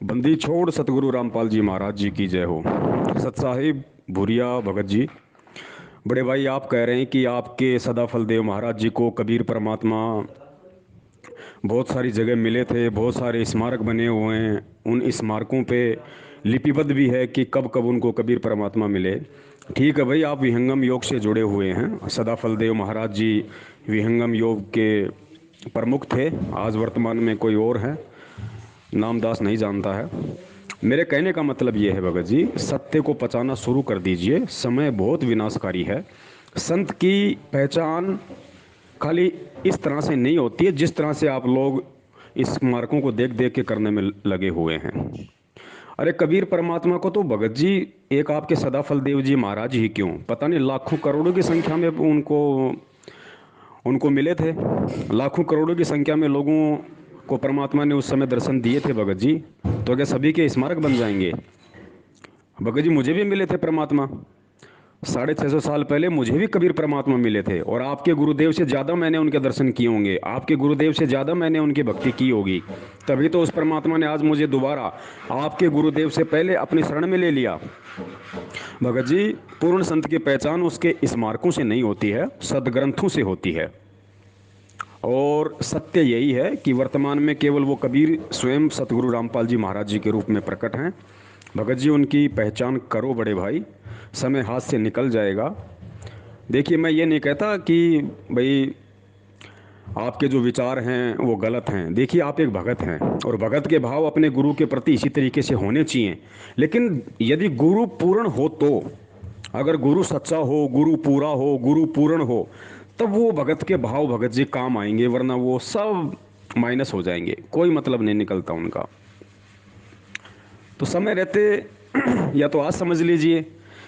बंदी छोड़ सतगुरु रामपाल जी महाराज जी की जय हो। सत साहिब भूरिया भगत जी, बड़े भाई आप कह रहे हैं कि आपके सदाफल देव महाराज जी को कबीर परमात्मा बहुत सारी जगह मिले थे, बहुत सारे स्मारक बने हुए हैं। उन स्मारकों पे लिपिबद्ध भी है कि कब कब उनको कबीर परमात्मा मिले। ठीक है भाई, आप विहंगम योग से जुड़े हुए हैं। सदाफल देव महाराज जी विहंगम योग के प्रमुख थे। आज वर्तमान में कोई और है, नामदास नहीं जानता है। मेरे कहने का मतलब ये है भगत जी, सत्य को पचाना शुरू कर दीजिए। समय बहुत विनाशकारी है। संत की पहचान खाली इस तरह से नहीं होती है जिस तरह से आप लोग इस मार्कों को देख देख के करने में लगे हुए हैं। अरे कबीर परमात्मा को तो भगत जी एक आपके सदाफल देव जी महाराज ही क्यों, पता नहीं लाखों करोड़ों की संख्या में उनको उनको मिले थे। लाखों करोड़ों की संख्या में लोगों को परमात्मा ने उस समय दर्शन दिए थे भगत जी। तो क्या सभी के स्मारक बन जाएंगे? भगत जी मुझे भी मिले थे परमात्मा। 650 साल पहले मुझे भी कबीर परमात्मा मिले थे, और आपके गुरुदेव से ज़्यादा मैंने उनके दर्शन किए होंगे, आपके गुरुदेव से ज़्यादा मैंने उनकी भक्ति की होगी। तभी तो उस परमात्मा ने आज मुझे दोबारा आपके गुरुदेव से पहले अपनी शरण में ले लिया। भगत जी, पूर्ण संत की पहचान उसके स्मारकों से नहीं होती है, सदग्रंथों से होती है। और सत्य यही है कि वर्तमान में केवल वो कबीर स्वयं सतगुरु रामपाल जी महाराज जी के रूप में प्रकट हैं। भगत जी उनकी पहचान करो बड़े भाई, समय हाथ से निकल जाएगा। देखिए मैं ये नहीं कहता कि भाई आपके जो विचार हैं वो गलत हैं। देखिए आप एक भगत हैं और भगत के भाव अपने गुरु के प्रति इसी तरीके से होने चाहिए। लेकिन यदि गुरु पूर्ण हो तो, अगर गुरु सच्चा हो, गुरु पूरा हो, गुरु पूर्ण हो, तब वो भगत के भाव भगत जी काम आएंगे, वरना वो सब माइनस हो जाएंगे, कोई मतलब नहीं निकलता उनका। तो समय रहते या तो आज समझ लीजिए,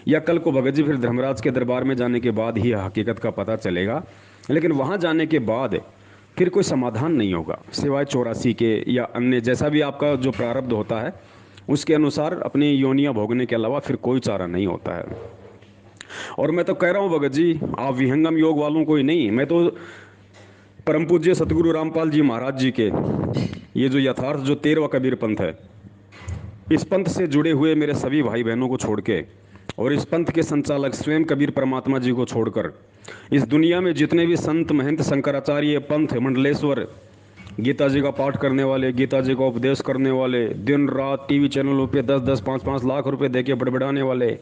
या कल को भगत जी फिर धर्मराज के दरबार में जाने के बाद ही हकीकत का पता चलेगा। लेकिन वहाँ जाने के बाद फिर कोई समाधान नहीं होगा सिवाय 84 के या अन्य जैसा भी आपका जो प्रारब्ध होता है उसके अनुसार अपनी योनियाँ भोगने के अलावा फिर कोई चारा नहीं होता है। और मैं तो कह रहा हूँ भगत जी, आप विहंगम योग वालों को ही नहीं, मैं तो परम पूज्य सतगुरु रामपाल जी महाराज जी के ये जो यथार्थ जो 13वां कबीर पंथ है, इस पंथ से जुड़े हुए मेरे सभी भाई बहनों को छोड़ के और इस पंथ के संचालक स्वयं कबीर परमात्मा जी को छोड़कर इस दुनिया में जितने भी संत महंत शंकराचार्य पंथ मंडलेश्वर गीता जी का पाठ करने वाले, गीता जी का उपदेश करने वाले, दिन रात टीवी चैनलों पे 10-10 5-5 लाख रुपए देके बड़बड़ाने वाले,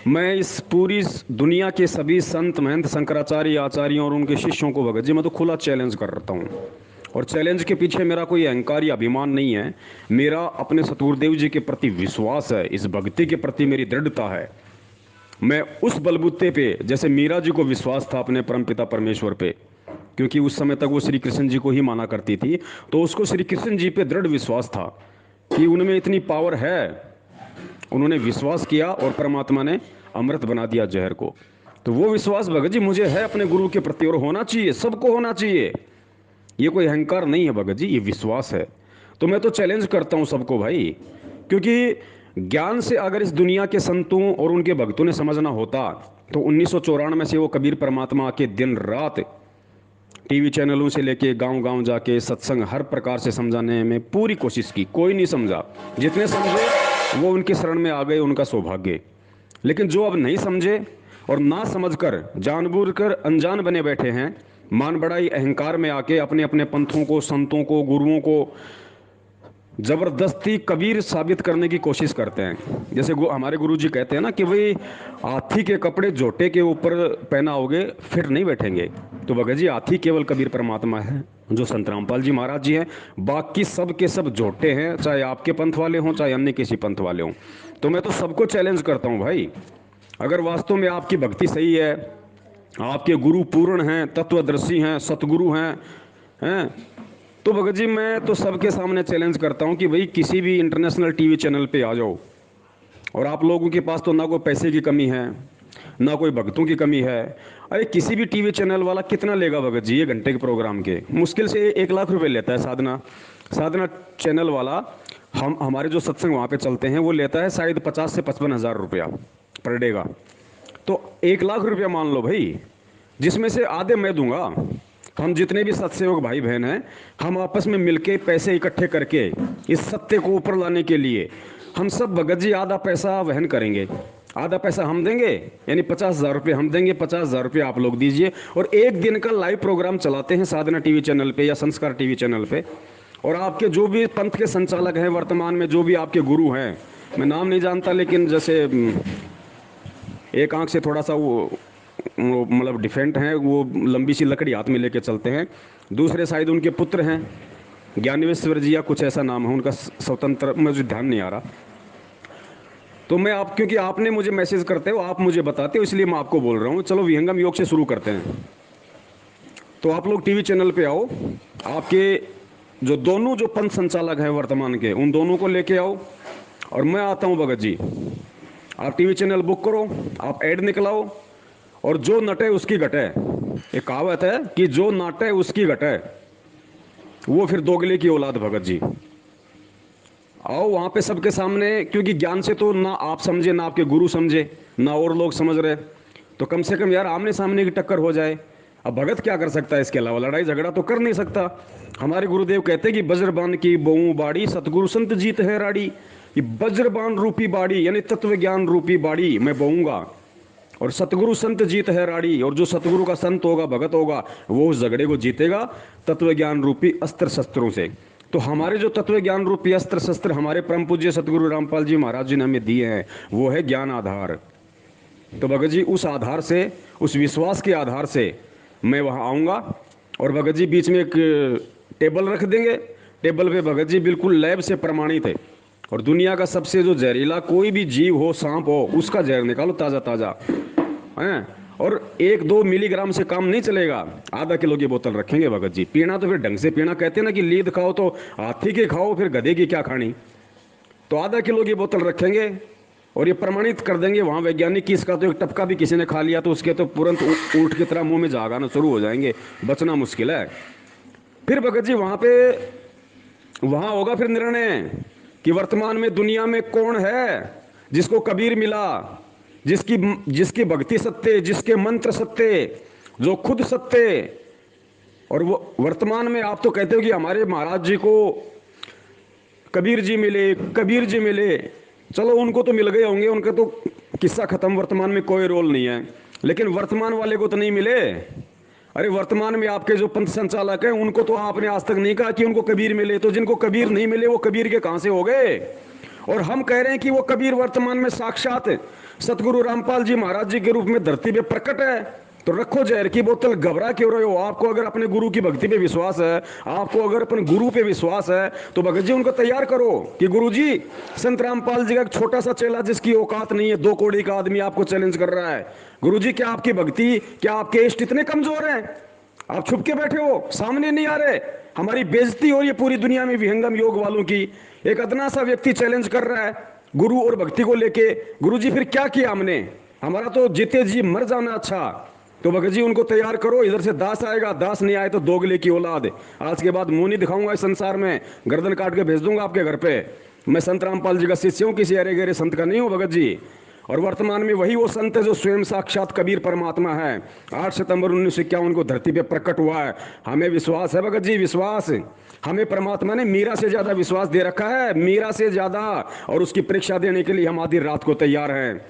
मैं इस पूरी दुनिया के सभी संत महंत शंकराचार्य आचार्यों और उनके शिष्यों को भगत जी मैं तो खुला चैलेंज करता हूँ। और चैलेंज के पीछे मेरा कोई अहंकार या अभिमान नहीं है, मेरा अपने सतगुरुदेव जी के प्रति विश्वास है, इस भक्ति के प्रति मेरी दृढ़ता है। मैं उस बलबूते पे, जैसे मीरा जी को विश्वास था अपने परमपिता परमेश्वर पे, क्योंकि उस समय तक वो श्री कृष्ण जी को ही माना करती थी, तो उसको श्री कृष्ण जी पे दृढ़ विश्वास था कि उनमें इतनी पावर है। उन्होंने विश्वास किया और परमात्मा ने अमृत बना दिया जहर को। तो वो विश्वास भगत जी मुझे है अपने गुरु के प्रति, और होना चाहिए, सबको होना चाहिए। ये कोई अहंकार नहीं है भगत जी, ये विश्वास है। तो मैं तो चैलेंज करता हूँ सबको भाई, क्योंकि ज्ञान से अगर इस दुनिया के संतों और उनके भक्तों ने समझना होता तो 1994 से वो कबीर परमात्मा के दिन रात टीवी चैनलों से लेके गांव गांव जाके सत्संग हर प्रकार से समझाने में पूरी कोशिश की, कोई नहीं समझा। जितने समझे वो उनके शरण में आ गए, उनका सौभाग्य। लेकिन जो अब नहीं समझे और ना समझकर जानबूझकर अनजान बने बैठे हैं, मान बढ़ाई अहंकार में आके अपने अपने पंथों को, संतों को, गुरुओं को जबरदस्ती कबीर साबित करने की कोशिश करते हैं। जैसे हमारे गुरु जी कहते हैं ना कि भाई हाथी के कपड़े जोटे के ऊपर पहनाओगे फिर नहीं बैठेंगे। तो भगत जी हाथी केवल कबीर परमात्मा है जो संत रामपाल जी महाराज जी हैं, बाकी सब के सब जोटे हैं, चाहे आपके पंथ वाले हों चाहे अन्य किसी पंथ वाले हों। तो मैं तो सबको चैलेंज करता हूँ भाई, अगर वास्तव में आपकी भक्ति सही है, आपके गुरु पूर्ण हैं, तत्वदर्शी हैं, सतगुरु हैं, तो भगत जी मैं तो सबके सामने चैलेंज करता हूं कि भाई किसी भी इंटरनेशनल टीवी चैनल पे आ जाओ, और आप लोगों के पास तो ना कोई पैसे की कमी है ना कोई भक्तों की कमी है। अरे किसी भी टीवी चैनल वाला कितना लेगा भगत जी? ये घंटे के प्रोग्राम के मुश्किल से 1 लाख रुपए लेता है। साधना चैनल वाला, हमारे जो सत्संग वहाँ पे चलते हैं, वो लेता है शायद 50 से 55 हज़ार रुपया पर डे का। तो 1 लाख रुपया मान लो भाई, जिसमें से आधे मैं दूंगा, तो हम जितने भी सत्सेवक भाई बहन हैं, हम आपस में मिलके पैसे इकट्ठे करके इस सत्य को ऊपर लाने के लिए हम सब भगत जी आधा पैसा वहन करेंगे। आधा पैसा हम देंगे, यानी 50,000 रुपये हम देंगे, 50,000 रुपये आप लोग दीजिए, और एक दिन का लाइव प्रोग्राम चलाते हैं साधना टीवी चैनल पे या संस्कार टीवी चैनल पे। और आपके जो भी पंथ के संचालक हैं वर्तमान में, जो भी आपके गुरु हैं, मैं नाम नहीं जानता, लेकिन जैसे एक आंख से थोड़ा सा वो मतलब डिफेंट हैं, वो लंबी सी लकड़ी हाथ में लेके चलते हैं। दूसरे शायद उनके पुत्र हैं, ज्ञानेश्वर जी या कुछ ऐसा नाम है उनका, स्वतंत्र, मुझे ध्यान नहीं आ रहा। तो मैं आप, क्योंकि आपने मुझे मैसेज करते हो, आप मुझे बताते हो, इसलिए मैं आपको बोल रहा हूँ। चलो विहंगम योग से शुरू करते हैं। तो आप लोग टीवी चैनल पे आओ, आपके जो दोनों जो पंथ संचालक हैं वर्तमान के, उन दोनों को लेके आओ, और मैं आता हूँ भगत जी। आप टीवी चैनल बुक करो, आप ऐड निकलाओ, और जो नटे उसकी घटे। एक कहावत है कि जो नाटे उसकी घटे, वो फिर दोगले की औलाद भगत जी। आओ वहाँ पे सबके सामने, क्योंकि ज्ञान से तो ना आप समझे, ना आपके गुरु समझे, ना और लोग समझ रहे, तो कम से कम यार आमने सामने की टक्कर हो जाए। अब भगत क्या कर सकता है इसके अलावा? लड़ाई झगड़ा तो कर नहीं सकता। हमारे गुरुदेव कहते हैं कि वज्रबान की बहु बाड़ी, सतगुरु संत जीत है राड़ी। ये वज्रबान रूपी बाड़ी, यानी तत्व ज्ञान रूपी बाड़ी मैं बहुंगा, और सतगुरु संत जीत है राड़ी, और जो सतगुरु का संत होगा, भगत होगा, वो उस झगड़े को जीतेगा तत्व ज्ञान रूपी अस्त्र शस्त्रों से। तो हमारे जो तत्व ज्ञान रूपी अस्त्र शस्त्र हमारे परम पूज्य सतगुरु रामपाल जी महाराज जी ने हमें दिए हैं, वो है ज्ञान आधार। तो भगत जी उस आधार से, उस विश्वास के आधार से मैं वहाँ आऊँगा, और भगत जी बीच में एक टेबल रख देंगे। टेबल पे भगत जी बिल्कुल लैब से प्रमाणित है, और दुनिया का सबसे जो जहरीला कोई भी जीव हो, सांप हो, उसका जहर निकालो ताज़ा ताज़ा हैं, और 1-2 मिलीग्राम से काम नहीं चलेगा। आधा किलो की बोतल रखेंगे भगत जी। पीना तो फिर ढंग से पीना, कहते हैं ना कि लीद खाओ तो हाथी की खाओ, फिर गधे की क्या खानी। तो आधा किलो की बोतल रखेंगे, और ये प्रमाणित कर देंगे वहाँ वैज्ञानिक की, इसका तो एक टपका भी किसी ने खा लिया तो उसके तो तुरंत ऊँट की तरह मुंह में झाग आना शुरू हो जाएंगे, बचना मुश्किल है। फिर भगत जी वहाँ होगा फिर निर्णय कि वर्तमान में दुनिया में कौन है जिसको कबीर मिला, जिसकी भक्ति सत्य, जिसके मंत्र सत्य, जो खुद सत्य। और वो वर्तमान में आप तो कहते हो कि हमारे महाराज जी को कबीर जी मिले, कबीर जी मिले। चलो उनको तो मिल गए होंगे, उनका तो किस्सा खत्म, वर्तमान में कोई रोल नहीं है। लेकिन वर्तमान वाले को तो नहीं मिले। अरे वर्तमान में आपके जो पंथ संचालक हैं, उनको तो आपने आज तक नहीं कहा कि उनको कबीर मिले। तो जिनको कबीर नहीं मिले, वो कबीर के कहां से हो गए? और हम कह रहे हैं कि वो कबीर वर्तमान में साक्षात सतगुरु रामपाल जी महाराज जी के रूप में धरती पे प्रकट है। तो रखो जहर की बोतल, घबरा क्यों रहे हो? आपको अगर अपने गुरु की भक्ति पे विश्वास है, आपको अगर अपने गुरु पे विश्वास है, तो भगत जी उनको तैयार करो कि गुरु जी, संत रामपाल जी का एक छोटा सा चेला जिसकी औकात नहीं है, 2 कौड़ी का आदमी आपको चैलेंज कर रहा है। गुरु जी क्या आपकी भक्ति, क्या आपके इष्ट इतने कमजोर हैं? आप छुप के बैठे हो, सामने नहीं आ रहे। हमारी बेइज्जती हो रही है पूरी दुनिया में विहंगम योग वालों की। एक अदना सा व्यक्ति चैलेंज कर रहा है गुरु और भक्ति को लेके। गुरु जी फिर क्या किया हमने? हमारा तो जीते जी मर जाना अच्छा। तो भगत जी उनको तैयार करो, इधर से दास आएगा, दास नहीं आए तो दोगले की औलाद। आज के बाद मुंह नहीं दिखाऊंगा इस संसार में, गर्दन काट के भेज दूंगा आपके घर पे। मैं संत रामपाल जी का शिष्य हूँ, किसी अरे गहरे संत का नहीं हूँ भगत जी। और वर्तमान में वही वो संत है जो स्वयं साक्षात कबीर परमात्मा है। 8 सितंबर 1951 को धरती पे प्रकट हुआ है। हमें विश्वास है भगत जी, विश्वास। हमें परमात्मा ने मीरा से ज्यादा विश्वास दे रखा है, मीरा से ज्यादा। और उसकी परीक्षा देने के लिए हम आधी रात को तैयार हैं।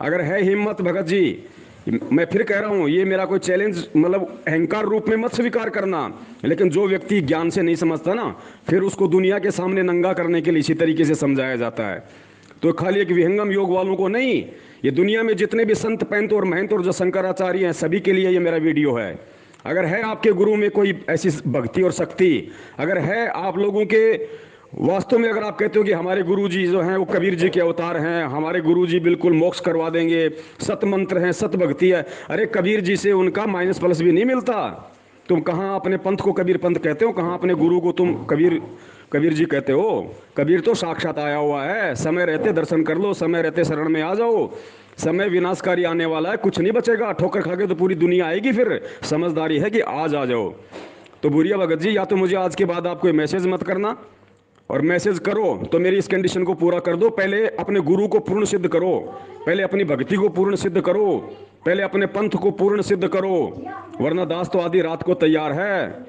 अगर है हिम्मत भगत जी, मैं फिर कह रहा हूं, ये मेरा कोई चैलेंज मतलब अहंकार रूप में मत स्वीकार करना, लेकिन जो व्यक्ति ज्ञान से नहीं समझता ना, फिर उसको दुनिया के सामने नंगा करने के लिए इसी तरीके से समझाया जाता है। तो खाली एक विहंगम योग वालों को नहीं, ये दुनिया में जितने भी संत पैंत और महंत और जो शंकराचार्य हैं, सभी के लिए ये मेरा वीडियो है। अगर है आपके गुरु में कोई ऐसी भक्ति और शक्ति, अगर है आप लोगों के वास्तव में, अगर आप कहते हो कि हमारे गुरुजी जो हैं वो कबीर जी के अवतार हैं, हमारे गुरुजी बिल्कुल मोक्ष करवा देंगे, सत मंत्र हैं, सत भक्ति है, अरे कबीर जी से उनका माइनस प्लस भी नहीं मिलता। तुम कहाँ अपने पंथ को कबीर पंथ कहते हो, कहाँ अपने गुरु को तुम कबीर जी कहते हो? कबीर तो साक्षात आया हुआ है। समय रहते दर्शन कर लो, समय रहते शरण में आ जाओ। समय विनाशकारी आने वाला है, कुछ नहीं बचेगा। ठोकर खा के तो पूरी दुनिया आएगी। फिर समझदारी है कि आज आ जाओ। तो बुरिया भगत जी, या तो मुझे आज के बाद आप कोई मैसेज मत करना, और मैसेज करो तो मेरी इस कंडीशन को पूरा कर दो। पहले अपने गुरु को पूर्ण सिद्ध करो, पहले अपनी भक्ति को पूर्ण सिद्ध करो, पहले अपने पंथ को पूर्ण सिद्ध करो, वरना दास तो आधी रात को तैयार है।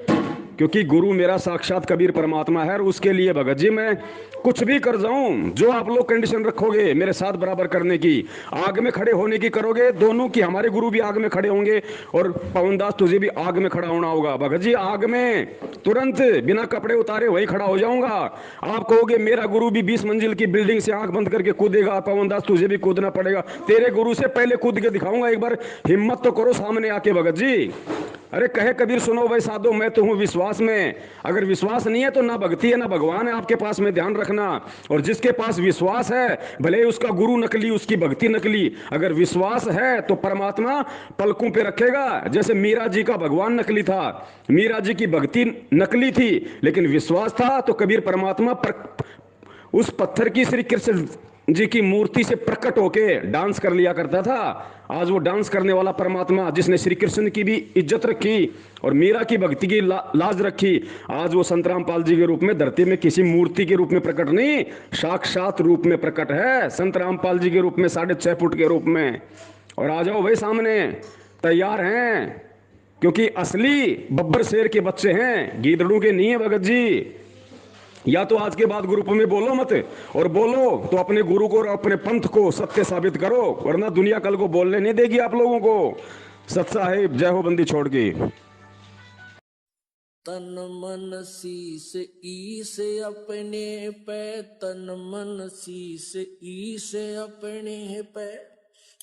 क्योंकि गुरु मेरा साक्षात कबीर परमात्मा है, और उसके लिए भगत जी मैं कुछ भी कर जाऊं। जो आप लोग कंडीशन रखोगे मेरे साथ बराबर करने की, आग में खड़े होने की करोगे, दोनों की, हमारे गुरु भी आग में खड़े होंगे और पवनदास तुझे भी आग में खड़ा होना होगा। भगत जी आग में तुरंत बिना कपड़े उतारे वही खड़ा हो जाऊंगा। आप कहोगे मेरा गुरु भी 20 मंजिल की बिल्डिंग से आंख बंद करके कूदेगा, पवनदास तुझे भी कूदना पड़ेगा। तेरे गुरु से पहले कूद के दिखाऊंगा, एक बार हिम्मत तो करो सामने आके भगत जी। अरे कहे कबीर सुनो भाई साधो, मैं तो हूं विश्वास में। अगर विश्वास नहीं है तो ना भक्ति है ना भगवान है आपके पास में, ध्यान रखना। और जिसके पास विश्वास है, भले ही उसका गुरु नकली, उसकी भक्ति नकली, अगर विश्वास है तो परमात्मा पलकों पे रखेगा। जैसे मीरा जी का भगवान नकली था, मीरा जी की भक्ति नकली थी, लेकिन विश्वास था, तो कबीर परमात्मा उस पत्थर की श्री कृष्ण जी की मूर्ति से प्रकट होके डांस कर लिया करता था। आज वो डांस करने वाला परमात्मा, जिसने श्री कृष्ण की भी इज्जत रखी और मीरा की भक्ति की लाज रखी, आज वो संत रामपाल जी के रूप में धरती में किसी मूर्ति के रूप में प्रकट नहीं, साक्षात रूप में प्रकट है, संत रामपाल जी के रूप में, 6.5 फुट के रूप में। और आ जाओ भाई सामने, तैयार हैं। क्योंकि असली बब्बर शेर के बच्चे हैं, गीदड़ों के नहीं है भगत जी। या तो आज के बाद ग्रुप में बोलो मत, और बोलो तो अपने गुरु को और अपने पंथ को सत्य साबित करो, वरना दुनिया कल को बोलने नहीं देगी आप लोगों को। सत साहिब जय हो, बंदी छोड़ के। तन मन शीस ईस अपने पे, तन मन शीस ईस अपने पे,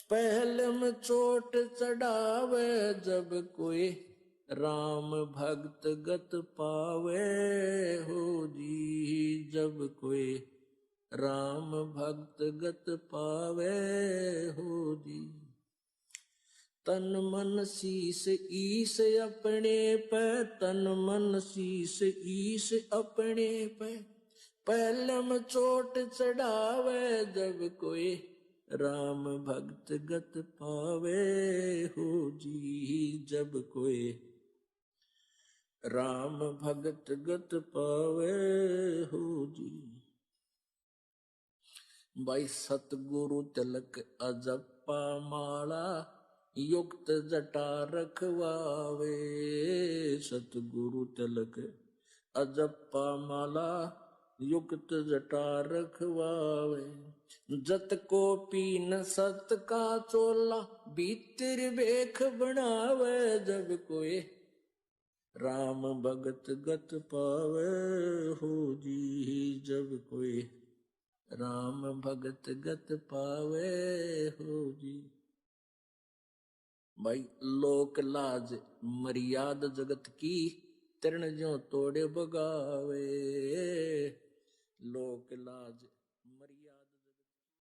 पहले में चोट चढ़ावे जब कोई राम भक्त गत पावे हो जी, जब कोई राम भक्त गत पावे हो जी। तन मन शीस ईस अपने पे, तन मन शीस ईस अपने पे, पहलम चोट चढ़ावे जब कोई राम भक्त गत पावे हो जी, जब कोई राम भक्त गत पावे हो जी। भाई सतगुरु तिलक अजप्पा माला, युक्त जटा रखवावे, सतगुरु तिलक अजप्पा माला, युक्त जटा रखवावे। जत को पीन सत का चोला, भीतर बेख बनावे जब कोई राम भगत गत पावे हो जी, जब कोई राम भगत गत पावे हो जी। भाई लोक लाज मर्याद जगत की, तृण ज्यों तोड़े बगावे, लोक लाज मर्याद।